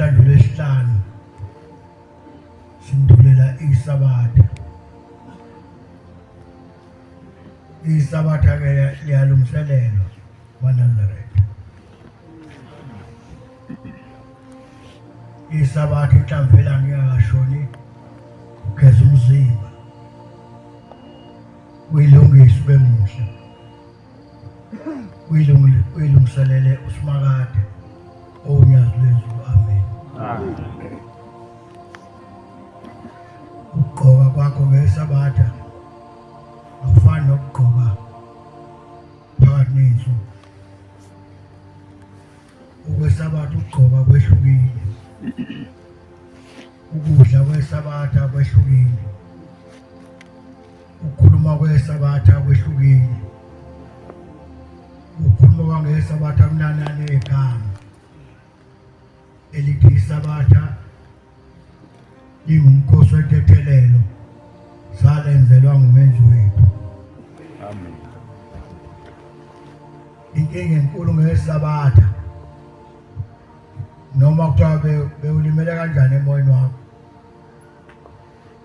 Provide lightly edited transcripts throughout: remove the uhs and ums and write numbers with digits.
namhlanje lesihlanu sindulela isabatha. Isabatha ke liyalungiselelwa kwaNazaretha. Isabatha inhlamvela ngiyakashoni ugeza umzimba. Uyilungisa ube muhle. Uyilungiselele usimakade onyazi lwezulu. Amen. Ukugqoka kwakho ngesabatha akufani nokugqoka phakathi nensuku. Ukwesabatha ukugqoka kwehlukile. Ukudla kwesabatha kwehlukile. Ukukhuluma kwesabatha kwehlukile. Ukukhuluma ngesabatha kunanane egama elithi isabatha lingumkhosi wentethelelo salenzelwa ngumenzi wethu. Amen. Inkinga enkulu ngesabatha noma kuthiwa bewulimele kanjani emoyeni wakho,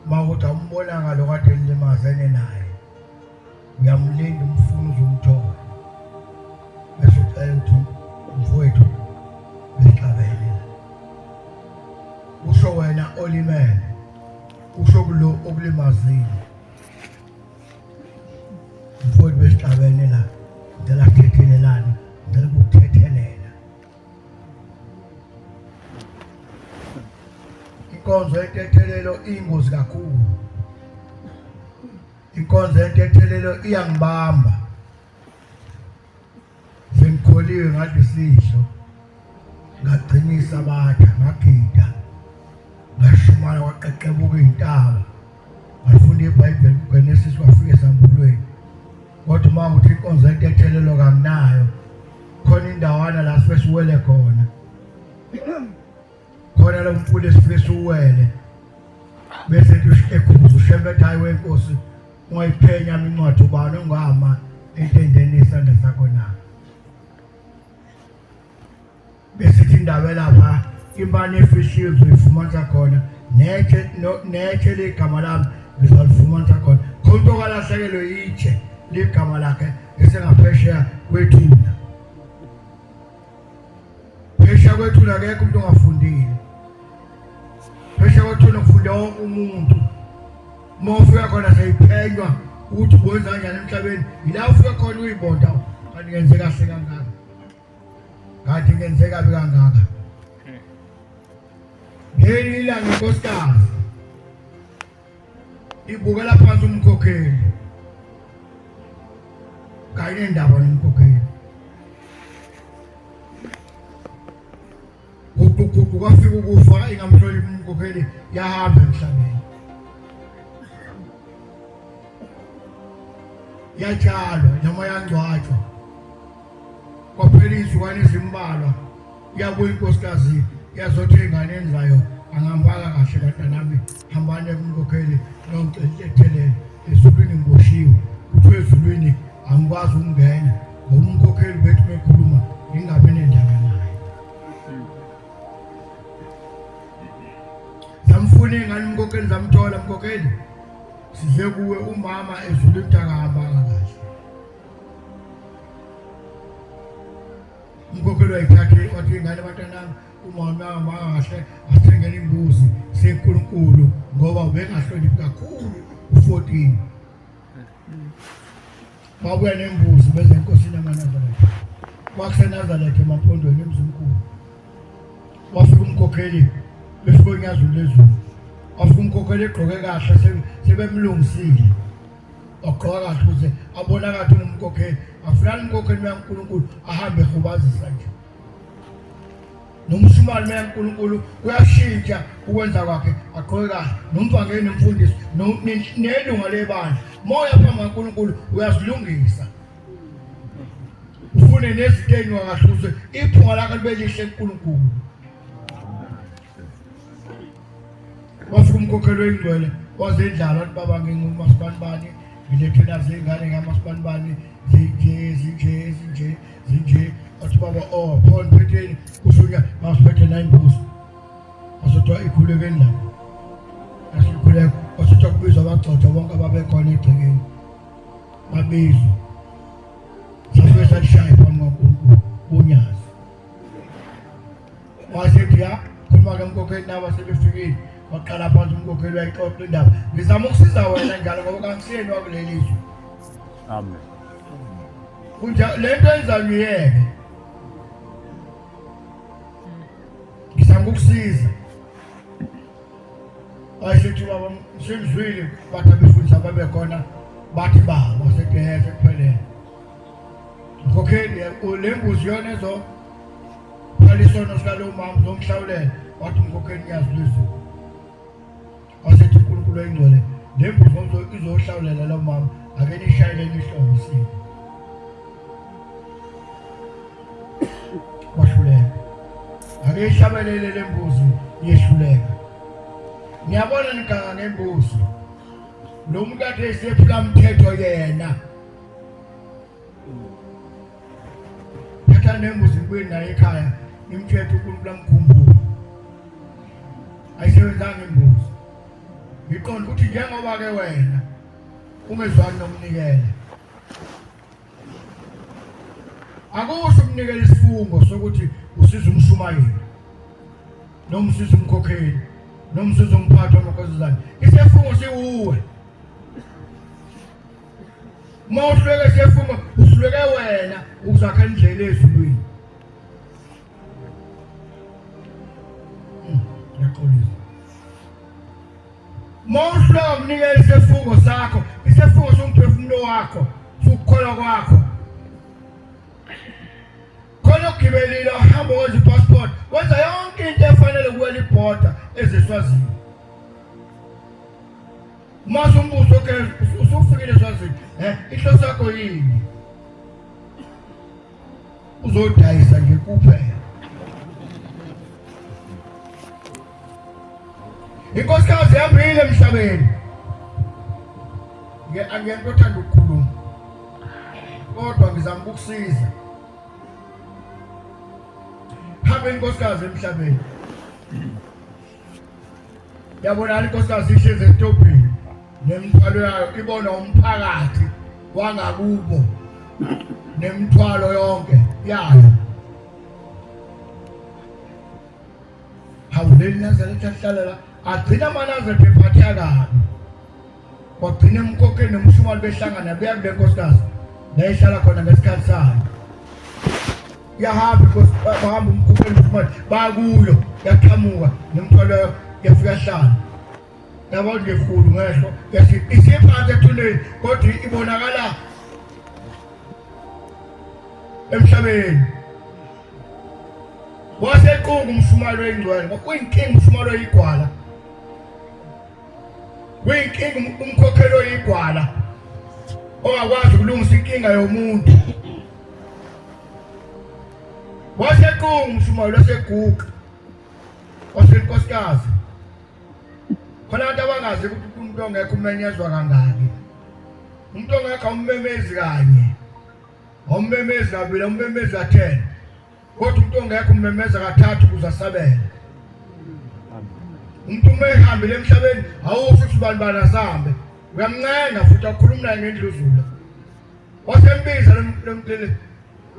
mawuthi umbona ngalo kade lilimazene naye, uyamlinda umfuna uzumthola bese ucela ukuthi mfowethu besixabene. Usho wena olimele, usho kulo okulimazile, mfowethu besixabene la, ngicela sithethelelane, ngicela ukuthethelela. Inkonzo yentethelelo iyingozi kakhulu. Inkonzo yentethelelo iyangibamba. Sengikholiwe ngathi isihlo, ngagcina isabatha, ngagida, ngashumana kwaqeqebuka iy'ntaba, ngafunda iBhayibheli kuGenesis kwafika esambulweni. Kodwa uma uthi inkonzo yentethelelo kanginayo, khona indawana la sifike siwele khona. Khona lo mfula esifike siwele bese ekhuza ushembetha hayi wenkosi ungayiphenya incwadi ubani ongama entendeni isandla sakho na. Bese ithi indaba lapha imane efishiwe uzoyifumanisa khona, nethe ligama lami ngizalifumanisa khona. Khona okalahlekelwe yitshe ligama lakhe esengaphesheya kwethuna. Phesheya kwethuna akekho umuntu ongafundile. Phesheya kwethuna kufunda wonke umuntu. Uma ufika khona seyiphenywa ukuthi uwenza kanjani emhlabeni, yila ufika khona uyibonda kanti ngenze kahle kangaka, kanti ngenze kabi kangaka. Ngelinye ilanga inkosikazi ibukela phansi umkhokheli, kayinendaba nomkhokheli. Kuqhuqhuqhu kwafika ukufa ingamhloli umkhokheli, yahamba emhlabeni. Yatshalwa noma yangcwatshwa, kwaphela iy'nsukwana ezimbalwa, yabuya inkosikazi yazothi ey'nganeni zayo angihambanga kahle batanami, hambane kumkhokheli nongicethelele. Ezulwini ngiboshiwe, kuthiwa ezulwini angikwazi ukungena ngoba umkhokheli bethu bekhuluma ngingabi nendaba naye. Zamfuna ingane umkhokheli, zamthola umkhokheli, size kuwe umama ezulwini akahambanga kahle. Umkhokheli wayithathe wathi ingane batanami, umama ahambanga kahle, asithengele imbuzi senkulunkulu ngoba ubengahloniphi kakhulu u-14. Babuya nembuzi beze enkosini yamaNazaretha. KwakuseNazaretha emampondweni emzimkhulu. Wafika umkhokheli befika enyazweni lezulu. Wafika umkhokheli egqoke kahle, sebemlungisile. Wagqoka kahle ukuze abonakale ungumkhokheli. Afunani umkhokheli kaNkulunkulu ahambe ehubazisa nje. Nomshumali kaNkulunkulu uyashintsha ukwenza kwakhe, agqoke kahle. Nomvangeli nomfundisi nelunga lebandla, moya phambi kaNkulunkulu uyazilungisa. Ufune neziteni wakahluzwe iphunga lakhe libe lihle kuNkulunkulu. Wafika umkhokheli oyingcwele wazendlala wathi baba ngingumasibanibani, ngilethe nazo iy'ngane ngamasibanibani zinje. Wathi baba phone phetheni kushunya masiphethe na imbuzi. babizwa sasuke salishaya phambi kaNkulunkulu unyazi wasethi ya khuluma ke umkhokheli naba sebefikile waqala phansi umkhokheli wayixoxa indaba ngizama ukusiza wena njalo ngoba kangisiyeni wakuleli izwe. Amen. Kunja lento ayizangiyeke ngizama ukusiza ayisethi baba sengizwile bathi abefundisa babekhona bathi baba wasekehe kuphelele mkhokheli ulembuzi yona ezo phalisono sikalo mama zomhlawulela wathi mkhokheli ngiyazilizwa asethi uNkulunkulu oyingcwele lembuzi izohlawulela lo mama ake nishayele nihlomisile wahluleka ake ishabelele lembuzi yehluleka. Ngiyabona nikanga ngembuzi lo muntu kade esephula umthetho yena thatha nembuzi kuyi naye ekhaya imthetho uNkulunkulu amkhumbula ayisebenzanga imbuzi ngiqonda ukuthi njengoba ke wena ungezwani nomnikela akusho umnikela isifungo sokuthi usiza umshumayeli noma usiza umkhokheli noma usiza umphathi wamakhosazana isifungo siwuwe mawuhleke isifungo uhleke wena uzakha indlela ezulwini yaxolisa mawuhleka umnikela isifungo sakho isifungo somphefumulo wakho sukukholwa kwakho khona ukugibelile uhamba wenza ipassport wenza yonke into efanele kuwela ibhoda ezeswazini mase umbuzo ke usufikile eswazini ihloso yakho yini uzodayisa nje kuphela inkosikazi yambile emhlabeni angiyento othanda ukukhuluma kodwa ngizama ukukusiza hambe inkosikazi emhlabeni yabona inkosikazi ihlezi etopini nemthwalo yayo ibona umphakathi wangakubo nemthwalo yonke yayo hawuleli Nazareth ahlalela agcina amaNazareth ephatha kabi wagcina emkhokheli nomshumali behlangana beya kule nkosikazi nayihlala khona ngesikhathi sayo yahamba bahamba umkhokheli nomshumali bakuyo yaqhamuka nemthwalo yafika hlala yabo ngefulu ngehlo yathi isiphansi ethuneni kodwa ibonakala emhlabeni wasequnga umshumali oyingcwele kuyinkinga umshumali oyigwala kuyinkinga umkhokheli oyigwala ongakwazi ukulungisa inkinga yomuntu wasequnga umshumali waseguga wasenkosikazi khona abantu abangazi ukuthi umuntu ongekho umenyezwa kangaki umuntu ongekho ummemezi kanye ummemezi kabili ummemezi ka10 kodwa umuntu ongekho ummemeza kathathu kuze asabele umuntu umehambile emhlabeni awusho ukuthi bani asambe uyamncenga futhi akhuluma naye ngendluzula wasembiza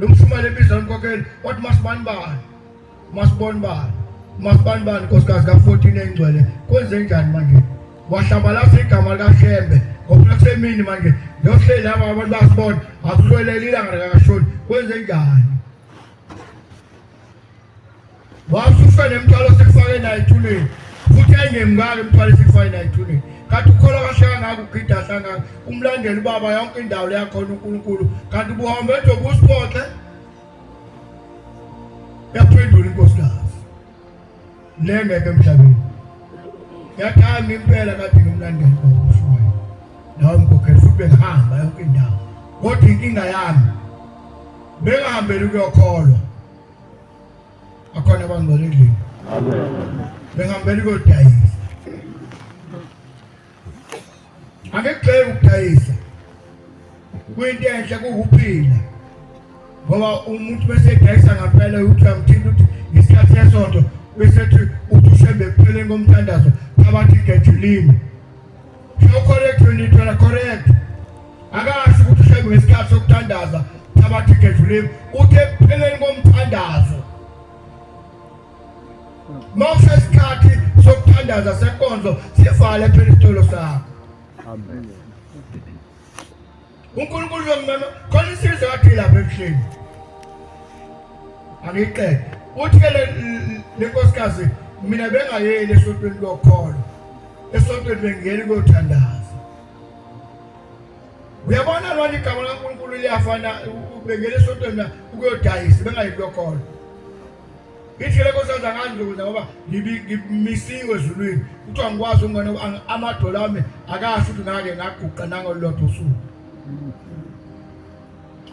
lo mshumali ebiza umkhokheli wathi masibone bani nkosikazi ka14 engcwele kwenze njani manje wahlabalasa igama likaHlembe ngoba kusemini manje yohleli laba abantu basibona akuhlweleli ilanga likashoni kwenze njani wasufa nemthwalo sikufake naye ethuneni futhi ayingemngaka imthwalo sikufake naye ethuneni kanti ukholwa kahle ngakho ugidahla ngakho umlandeli ubaba yonke indawo leyakhona uNkulunkulu kanti buhambe ejobe usiphoxe yaphendula inkosikazi lengeke emhlabeni yathanda impela kade ngimlandela umshwayo nawe mkhokheli futhi bengihamba yonke indawo kodwa inkinga yami bengihambeli ukuyokholwa akhona abangcwele endlini bengihambeli ukuyodayisa angekugxeki ukudayisa kuyinto enhle kukuphila ngoba umuntu bese edayisa ngampela uthi uyamthinta ukuthi isikhathi sesonto bese uthi ushembe kupheleni komthandazo phakathi ngejulini so correct when you are correct akasho ukuthi ushebe ngesikhathi sokuthandaza thabatha igedlule uthe ekupheleni komthandazo mawusha isikhathi sokuthandaza senkonzo sivale phela isitolo sakho. Amen. uNkulunkulu yomama khona isizwe kathi lapha ebuhleni angiqede uthi ke le nkosikazi mina bengayeli esontweni lokholo esontweni bengiyeli kuyothandaza. Uyabona lona igama laNkulunkulu liyafana ubengele esontweni ukuyodayisa bengayeli lokholo. Ithi le nkosikazi anganzuza ngoba ngimisiwe ezulwini kuthiwa ngikwazi ukungena amadolo ami akasho ukuthi ngake ngaguqa nangolodwa usuku.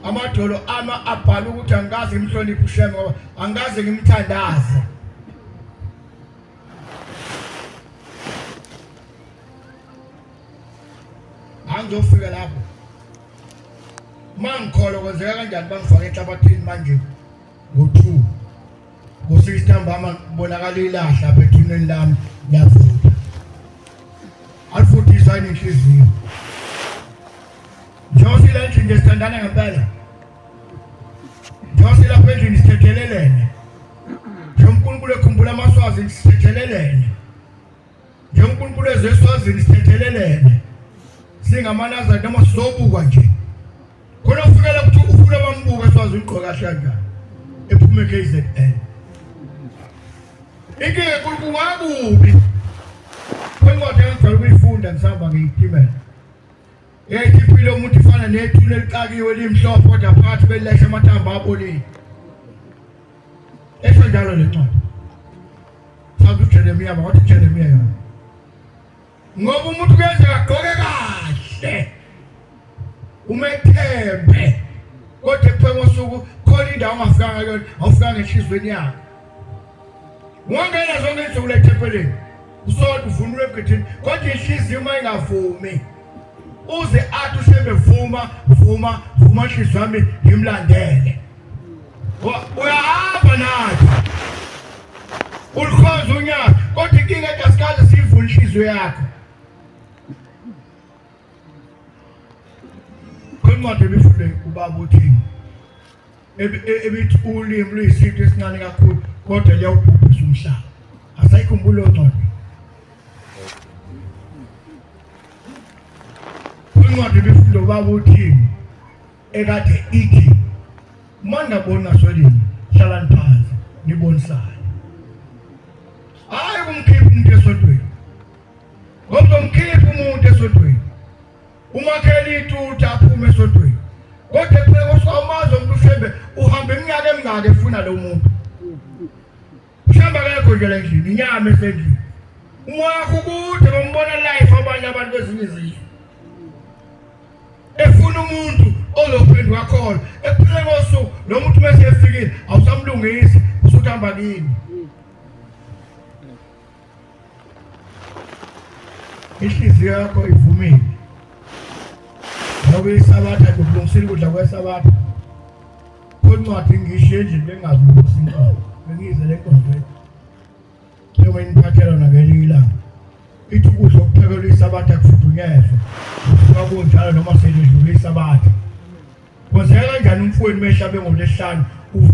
Amadolo ama abhala ukuthi angikaze ngimhloniphe uShema ngoba angikaze ngimthandaze. Angizofika lapho mangikholwa kwenzeka kanjani bangifaka enhlabathini manje ngo2 ngo6 ntambama kubonakala ilahla phethuneni lami yavuka alifuthisa inhliziyo Josila nje ngesithandana ngempela. Josila phezulu isithethelelene. Njonkulunkulu ekhumbula amaswazi isithethelelene. Njonkulunkulu ezeswazini isithethelelene. Singamanazari noma sizobukwa nje. Khona ufikela ukuthi ufuna bambuka eswazi ugqoka kahle kanjani. Ephume KZN. Inkinga enkulunkulu wakubi. Kwencwadi engijwayele ukuyifunda ngisahamba ngiyiphimela. Eyiphile umuntu ifana nethule elixakiwe limhlophe kodwa phakathi beleshe amathambo abonile. Esho njalo le ncwadi. Sathi uJeremiya bathi uJeremiya yona. Ngoba umuntu kuyenzeka agqoke kahle. Umethembe. Kodwa ekuphela ngosuku khona indawo ongafikanga kuyona, awufikanga enhlizweni yakho. Ungangena zonke izinsuku lethempelini. Usodwa uvunule ebhedini kodwa inhliziyo mayingavumi. Uze athi uShembe vuma inhliziyo yami ngimlandele. Uyahamba nathi. Ulikhoza unyaka kodwa inkinga ekasikaze sivule inhliziyo yakho. Kwencwadi ebifunde ubaba uthini. Ebithi ulimi luyisitho esincane kakhulu kodwa liyawubhubhisa umhlaba. Asayikhumbula oncwadi. Incwadi bifundo baba uthini ekade ithi mandabona solini hlala phansi nibonisane hayi kumkhipha umuntu esontweni ngoba umkhipha umuntu esontweni umakheli itutha aphume esontweni kodwa phela kwasamazo umuntu uShembe uhamba iminyaka emingaka efuna lo muntu uShembe akekho nje la endlini inyama esendlini umoya wakho kude bombona life abanye abantu bezinye izizwe efuna umuntu olophendwa khona ekuphela ngosuku lo muntu mase efikile awusamlungisi usuthamba kini inhliziyo yakho ivumile ngoba isabatha kulungisile ukudla kwesabatha kwencwadi ngisho nje bengazi ukuthi inkomo bengize le nkonzo yoma iniphathela nakelila ithi ukudla okuphekelwa isabatha kufudunyezwe kunjalo noma selidlula isabatha kwenzeka kanjani umfweni mehlabe ngolesihlanu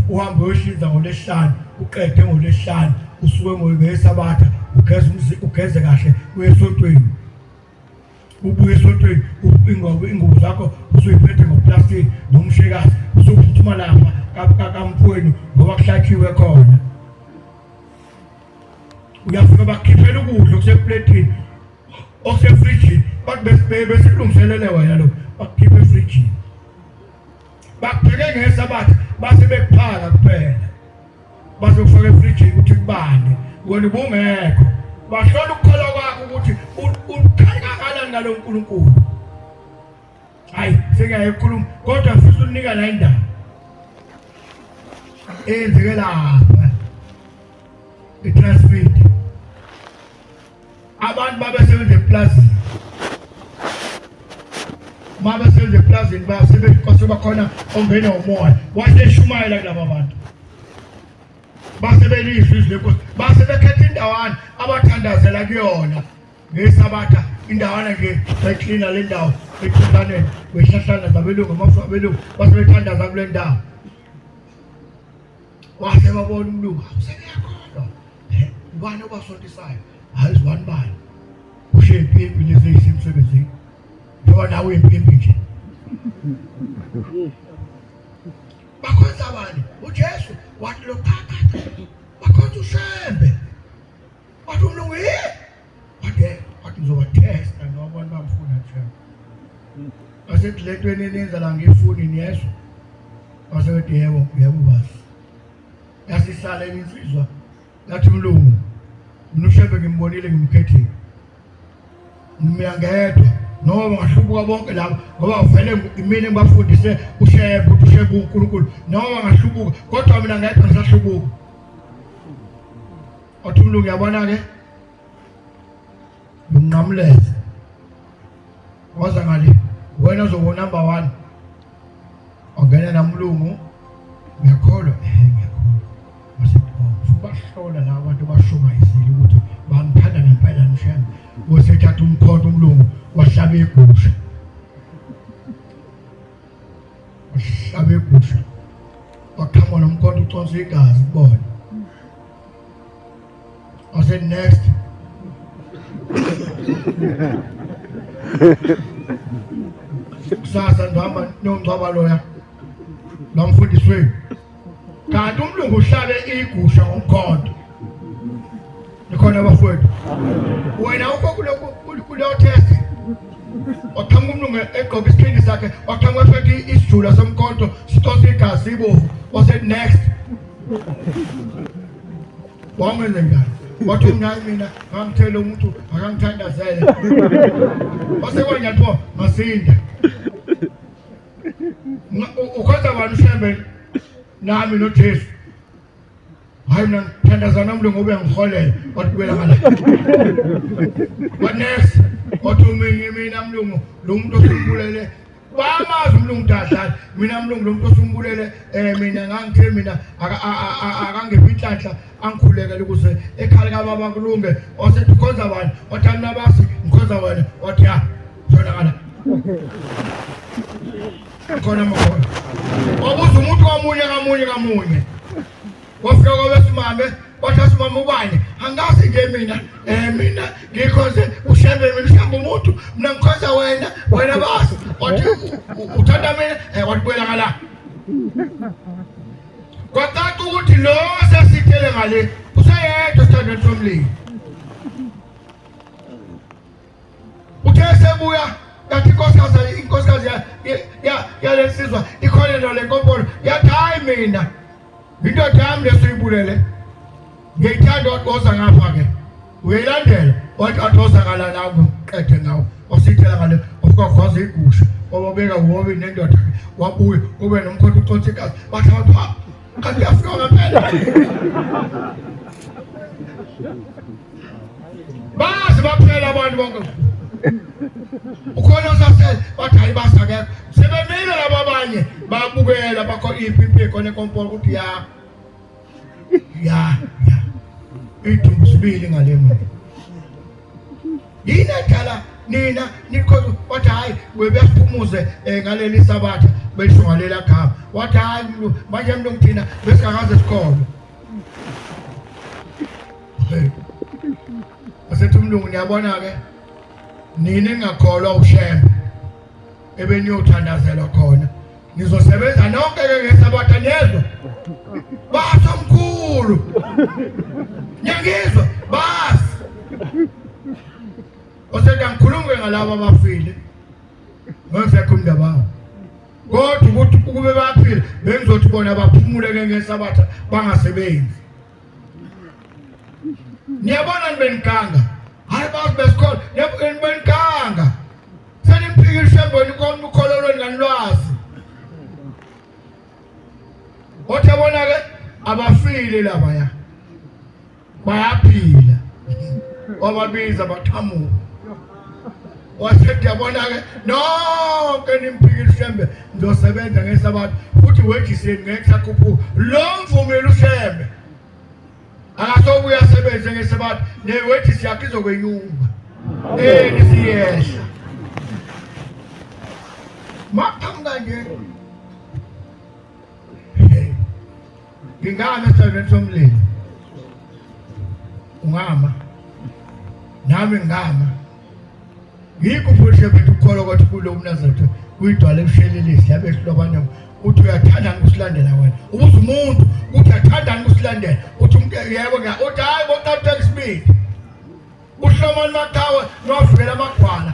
uhambe uyoshiza ngolesihlanu uqede ngolesihlanu usuke ngolesisabatha ugeze kahle uye esontweni ubuye esontweni ingubo zakho usuyiphethe ngoplastic nomshekazi usuphuthuma lapha kamfweni ngoba kuhlathiwe khona uyafika bakhiphela ukudla kusepletini okusefrijini besilungiselele wena lo bakukhiphe efrijini bakupheke ngesabatha base bekuphaka kuphela base kufaka efrijini ukuthi kubande wena ubungekho bahlola ukukholwa kwakho ukuthi ukhangakala ngalo uNkulunkulu hayi sengiyayikhuluma kodwa mfisa unika la indaba enzeke lapha itransfer abantu babesebenza eplazini mabesebenza eplazini basebenza bakhona ongena umoya waseshumayela kulabo bantu basebelizwe izwe base bekhetha indawana abathandazela kuyona ngesabatha indawana nje beklina le ndawo ekhuthaneni behlahlana zabelungu amafu abelungu basebethandaza kule ndawo wase babona umlungu awusekekho ubani obasontisayo hayi zibani bani ushe impimpi lezi ezisemsebenzini njengoba nawe impimpi nje bakhonza bani uJesu wathi lo phakathi bakhonza ushembe wathi umlungu wathi ngizobatesta noma bamfuna nje asethi lento enenza la ngefuni niyezwa wasethi yebo basi yasisala insizwa yathi umlungu mina ushembe ngimbonile ngimkhethile ngiyangedwa noma ngahlubuka bonke labo ngoba uvele imini ngibafundise ushembe ukuthi ushembe uNkulunkulu noma ngahlubuka kodwa mina ngedwa ngisahlubuka wathi umlungu yabona ke ngimnqamleze waza ngale wena uzobona number 1 ongena namlungu ngiyakholwa basihlola la abantu bashumayisile ukuthi bamthanda ngempela mshembe bosethatha umkhonto umlungu wahlaba igusha wakhamba nomkhonto uconsa igazi kubona wase next kusasa ndihamba nongcwaba loya nomfundisi wenu kanti umlungu uhlabe igusha ngomkhonto nikhona abafowethu wena ukho kuleyo test wakhamba umlungu egqoka isikhindi sakhe wakhamba efethe isijula somkhonto sitose igazi ibovu wase next wamenze njani wathi mina ngamthela umuntu akangithandazele wase kwanyathi masinda ukwenza abantu ushembe nami noJesu hayi mina ngithandazana nomlungu ube ngiholela wathi kubela ngala what next wathi mina mlungu lo muntu osumbulele bamazi umlungu dadlala mina mlungu lo muntu osumbulele mina ngangithe mina akangephinhlanhla angikhulekele ukuze ekhaya kababa kulunge wasethi ukhonza bani wathi mina basi ngikhonza wena wathi ya zona ngala khona mkhona wabuza umuntu kamunye wafika kwabesimame wathi asimame ubani angazi ke mina ngikhonze ushembe mina ushembe umuntu mina ngikhonza wena basi wathi uthanda mina wathi kwela ngala kwacaca ukuthi lo sasithele ngale usayedwa sithandwa somlimi uthe sebuya yathi inkosikazi yalensizwa ikholelo lenkompolo yathi hayi mina indoda yami lesiyibulele ngiyithanda wadosa ngapha ke uyilandela wathi adosa ngala nawo qede ngawo wasithela ngale ofika kwazi igusha wababeka wobe nendoda wabuye kube nomkhonto uconsa igazi bathi kanti yafika ngempela basi baphela abantu bonke ukhona sasel bathi hayi basakekho sebemile laba abanye babukela bakho ipipi khona enkompolo ukuthi ya idumbu sibili ngalemo yini ekhala nina nikhoza wathi hayi bebesiphumuze ngaleli sabatha belishongalela khaba wathi hayi manje mntu ngithina besingakaze sikhona asethi umlungu niyabona ke nini engakholwa ushembe ebeniyothandazelwa khona nizosebenza nonke ke ngesabatha niyezwa basi omkhulu nyangizwa basi oseda ngikhulume ngalabo abafile ngisekho umndaba kodwa ukuthi kube baphila bengizothi bona baphumule ke ngesabatha bangasebenzi niyabona nibenkanga hayi basi besikole nibenkanga senimphikishe mboni konke ukholelweni nganilwazi kodwa yabona ke abafile labaya bayaphila wababiza baqhamuka wasethi yabona ke nonke nimphikishe mbe ngizosebenza ngesabatha futhi wejiseni ngesakhuphuka lo mvumela ushembe akasobuya sebenze ngesabatha newejisi yakhe izokwenyumba nisiyehla maphanga nje ngingama esithandweni somlilo ungama nami ngama ngikho futhi bethu ukholwa ukuthi kulo umNazaretha kuyidwala ebushelelisi yabe sihlobana uthi uyathanda ukusilandela wena ubuza umuntu uthi uyathanda ukusilandela uthi yebo uthi hayi boqatha isibili uhlomani makawe novikela amagwala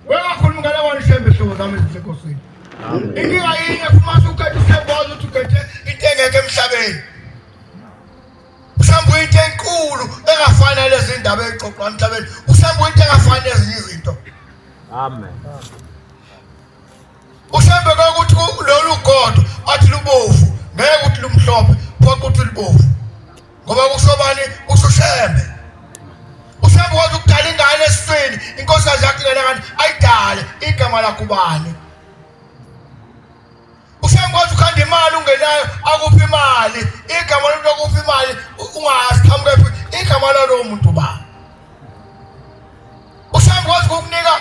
wengakhuluma ngala wona ishembe hlobo zami ezisekosini inkinga yinye fumasa ukhethe useboza uthi ukhethe into engeke emhlabeni usambu into enkulu engafana lezi ndaba ezixoxwa emhlabeni usambu into engafana ezinye izinto amen usambe ukuthi lolu godo athi lubovu ngeke ukuthi lumhlophe phoqa ukuthi lubovu ngoba kusobani usushembe usambe wathi ukudala ingane esifeni inkosikazi yakulela kanti ayidale igama lakho ubani usambe wathi ukhanda imali ungenayo akuphi imali igama lomuntu akuphi imali ungazi qhamuke igama lalo muntu ba usambe wathi ukukunika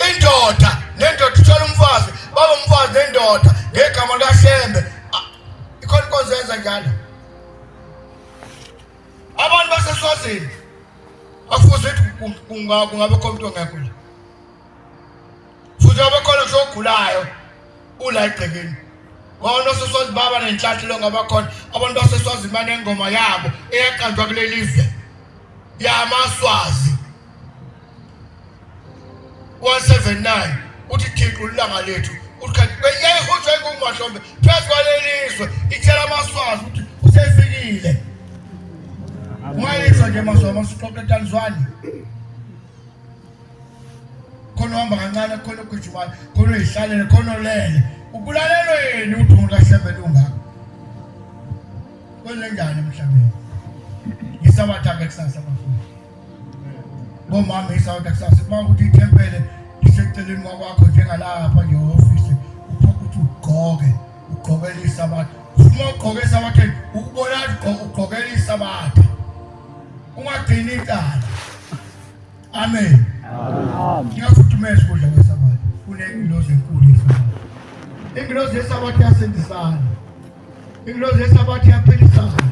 indoda nendoda uthola umfazi baba umfazi nendoda ngegama likaShembe ikhona inkonzo yenza njalo abantu baseSwazini afuze ukuthi kungabe khona umuntu ongekho la futhi abekhona sogulayo ula egcekeni wona seSwazi baba nenhlanhla lo ngabakhona abantu baseSwazi banengoma yabo eyaqanjwa kuleli lizwe yamaSwazi 179 uthi Thixo ulanga lethu uthi yeyihutshwe kumahlombe phezu kwalelizwe ithela amaswazi uthi usefikile ungayizwa nje maswazi masuqoqa eTanzania khona uhamba kancane khona ugujumayo khona uyihlalele khona olele ukulalelo yini uthi umuntu ahlebe lungaka kwenze njani emhlabeni ngisabatha kusasa bafuna bomama isawuthi kusasa mawukuthi ithempele iseceleni kwakho njengalapha nje office ukuthi ugqokele isabatha uma ugqoke isabatha ukubona ugqokele isabatha ungagcini icala amen ngiyafuthumeza ukudla kwesabatha kunengilozi enkulu yesabatha ingilozi yesabatha yasindisana ingilozi yesabatha yaphilisana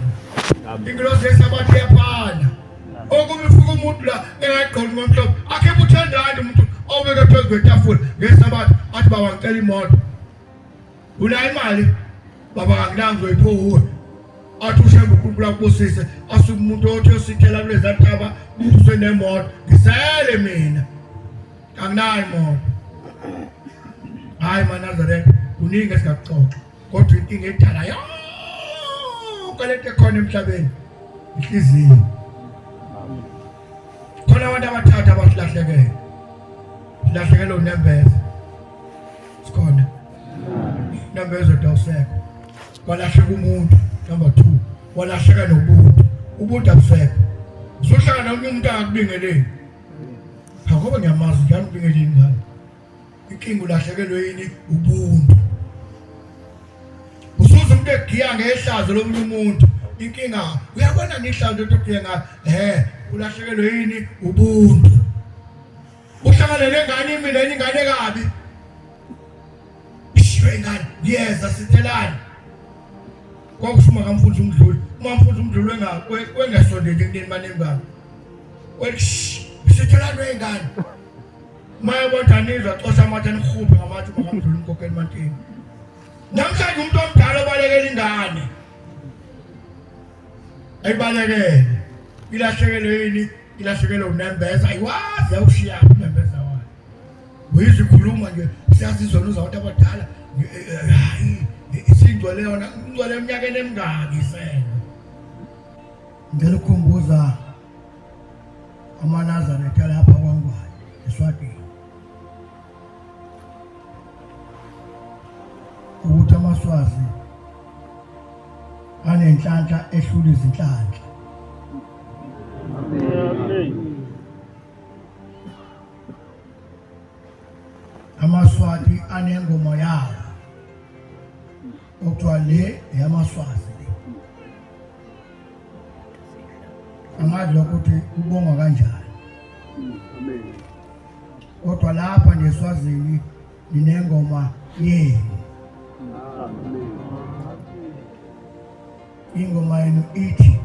ingilozi yesabatha yaphana okubifuka umuntu la engaqondi ngomhlobo akhipha uthandani umuntu awubeka phezu kwetafula ngesabatha athi baba ngicela imoto unayo imali baba anginangi zoyiphuwe athi uShembe uNkulunkulu akubusise asuke umuntu othi usithela kulezi ntaba umuntu usenemoto ngisele mina anginayo imoto hayi maNazaretha uningi esikaxoxa kodwa inkinga edala yonke lento ekhona emhlabeni inhliziyo khona abantu abathatha abasilahlekele silahlekele uNembeza sikhona Nembeza dawusekho walahleka umuntu number 2 walahleka ubuntu abusekho uzohlala nomunye umuntu angakubingeleli ngoba ngiyamazi njalo ubingeleli ngani inkinga ulahlekelwe yini ubuntu usuze umuntu egiya ngehlazo lomunye umuntu inkinga uyabona ngihlazo into egiya ngayo ulahlekelwe yini ubuntu uhlanganele ngani mina ingane kabi ishwe ngani yeza sithelana kwakushuma kamfundisi umdluli uma mfundisi umdluli wengasondeli kunini manembani sithelana wengane mayebona nizwa xosha amathe nikhuphe ngamathi makamdluli umkhokheli mantini namhlanje umuntu omdala obalekela ingane ayibalekele ilahlekelwe yini ilahlekelwe uNembeza ayiwazi awushiya uNembeza wayo uyizikhuluma nje siyazizwa uzawathi abadala isinto leyo ngcwele eminyakeni emingaki sena ngicela ukukhumbuza amaNazaretha lapha kwaNgwane eSwatini ukuthi amaswazi anenhlanhla ehlula izinhlanhla amaswati anengoma yawo okuthiwa le yamaswazi angazi ukuthi kubongwa kanjani Kodwa lapha ngeSwazini ninengoma yenu. Ingoma yenu ithi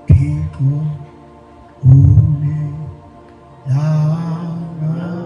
Thixo ule langa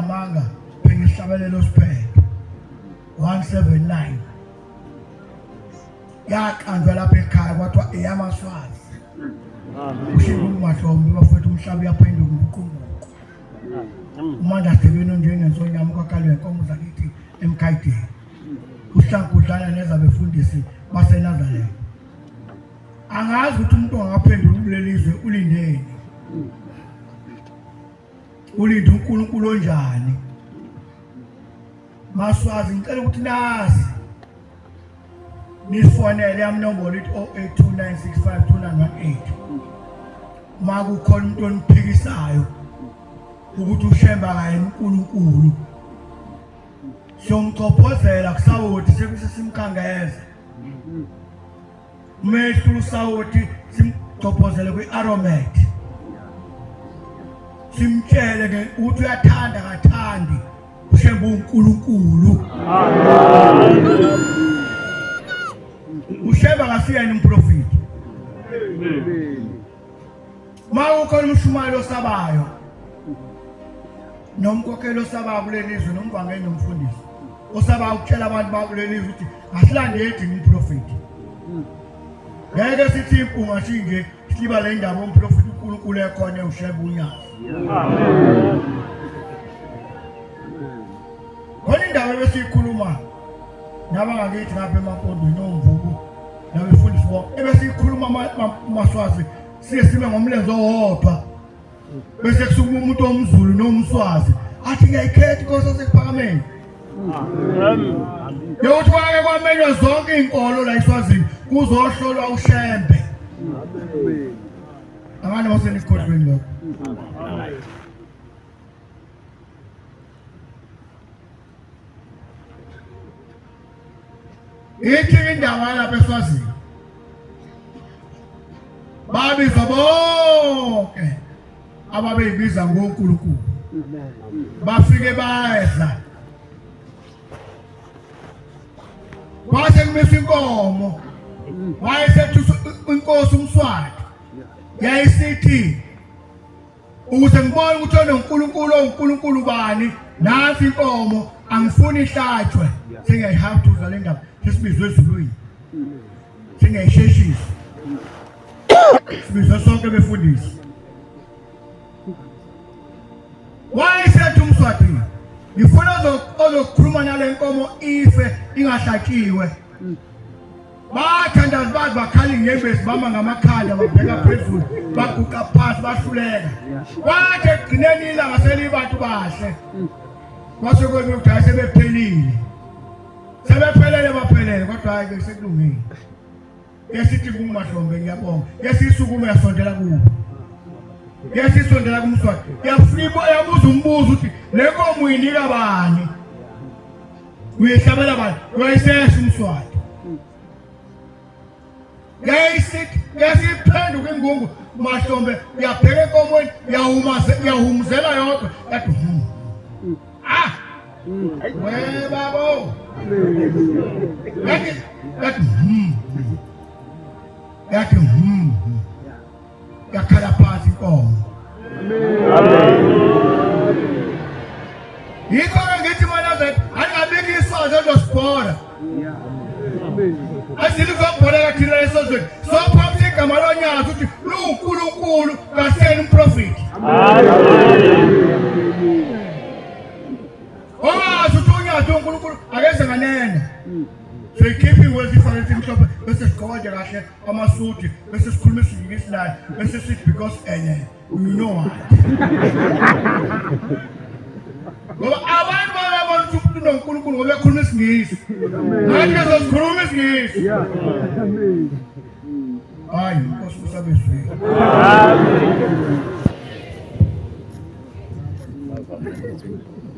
Manga pengihlabelelo siphetho 179 yaqanjwa lapha ekhaya kwathi eyamaswazi uShembu Mahlombe bafethu umhlaba yaphenduka ubuqunguqu umanda sebeno njengensonyama kwakalwe inkomo zakithi emkhayideni uhlankudlana neza befundisi baseNazaretha angazi ukuthi umuntu angaphenduka kulelizwe ulindeni ulinde uNkulunkulu onjani Maswazi ngicela ukuthi nazi nifonele yamnombolo ithi 0829652918 makukhona umuntu oniphikisayo ukuthi uShemba kayena uNkulunkulu somcophozela kusawoti sekusesimkhangeze mehlu usawoti simcophozele kwiAromat simtshele ke ukuthi uyathanda kathandi uShemba uNkulunkulu amen uShemba kasiyena umprofeti mawukhona umshumalo osabayo nomkhokhelo osabayo kulelizwe nomvangeli nomfundisi osabayo ukutshela abantu bakulelizwe ukuthi asilande yedini umprofeti ngeke sithi impunga sinje siba le ndaba umprofeti uNkulunkulu ekhona uShemba unyazi amen khona indawo ebesiyikhuluma nabangakithi ngapha eMampondweni nomvubu nabefundisi bonke ebesiyikhuluma Maswazi siye sibe ngomlenze owodwa bese kusukuma umuntu omZulu nomswazi athi ngiyayikhetha inkosi yasePhakameni amen yokuthi kwake kwamenywa zonke inkolo la eSwazini kuzohlolwa uShembe amen abanye basenikhohlweni lokho ithi indawo lapha eSwazini babiza bonke ababeyibiza ngoNkulunkulu bafike bayedla kwase kumisa inkomo wayesethu inkosi umSwati yayisithi ukuze ngibone ukuthi onoNkulunkulu oNkulunkulu bani nasi inkomo angifuni ihlatshwe singayihawuthuza le ndaba sesibizwe ezulwini singayisheshisi sibizwe sonke befundisi wayesethu umSwati ngifuna ozokhuluma nale nkomo ife ingahlatshiwe bathandazi bazi bakhala inyembezi bama ngamakhanda babheka phezulu baguqa phansi bahluleka kwathi egcineni ilanga selibantu bahle kwase kwebe ukuthi sebephelile baphelele kodwa hayi sekulungile yesithi kuMahlombe ngiyabonga yesisukume yasondela kubo yesisondela kumSwati yabuza umbuzo ukuthi le nkomo uyinika bani uyihlabela bani wayesesha umSwati yasiphenduka ingungu Mahlombe uyabheka enkomweni yahumuzela yodwa yathi we babo yathi yakhala phansi inkomo amen yikho ngithi manje angabiki iswazi uNkulunkulu kasena umprofeti. Uthunyazwe uNkulunkulu akeze nganene. So keeping wezifana ezimhlophe bese sigqoka nje kahle amasuti bese sikhuluma isingisi naye bese sithi because you know what. Ngoba abantu babona ukuthi uNkulunkulu ngoba ekhuluma isingisi. Nathi sizokhuluma isingisi. Hayi, Nkosi kusabezwe. Amen.